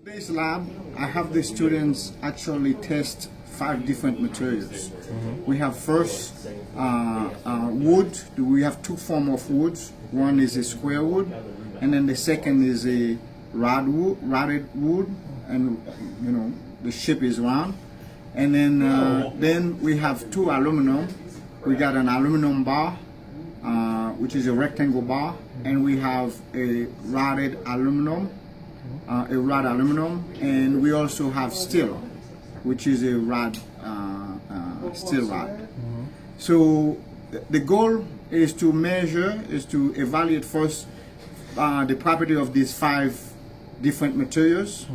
Today's lab, I have the students actually test 5 different materials. We have first wood. We have 2 forms of woods. One is a square wood, and then the second is a rotted wood, and you know the shape is round. And then we have 2 aluminum. We got an aluminum bar, which is a rectangle bar, and we have a rotted aluminum. And we also have steel, which is a steel rod. So the goal is to measure, is to evaluate first the property of these 5 different materials,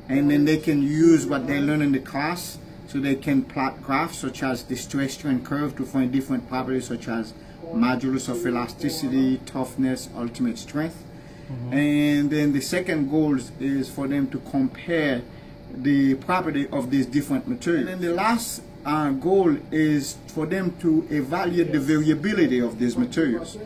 and then they can use what they learn in the class, so they can plot graphs such as the stress strain curve to find different properties such as modulus of elasticity, toughness, ultimate strength. And then the second goal is for them to compare the property of these different materials. And then the last goal is for them to evaluate the variability of these materials,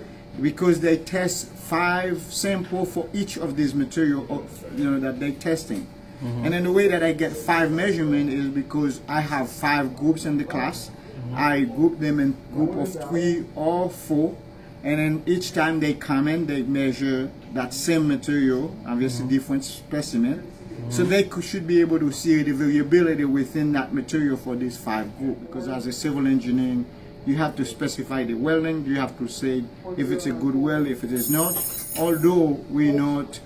because they test 5 samples for each of these materials, that they're testing. And then the way that I get 5 measurements is because I have 5 groups in the class. I group them in group of 3 or 4. And then each time they come in, they measure that same material, obviously different specimen. So they should be able to see the variability within that material for these 5 groups. Because as a civil engineering, you have to specify the welding. You have to say if it's a good weld, if it is not. Although we're not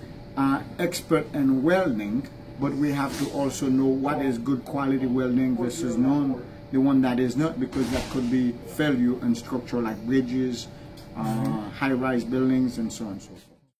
expert in welding, but we have to also know what is good quality welding versus the one that is not, because that could be failure in structure like bridges, high-rise buildings, and so on and so forth.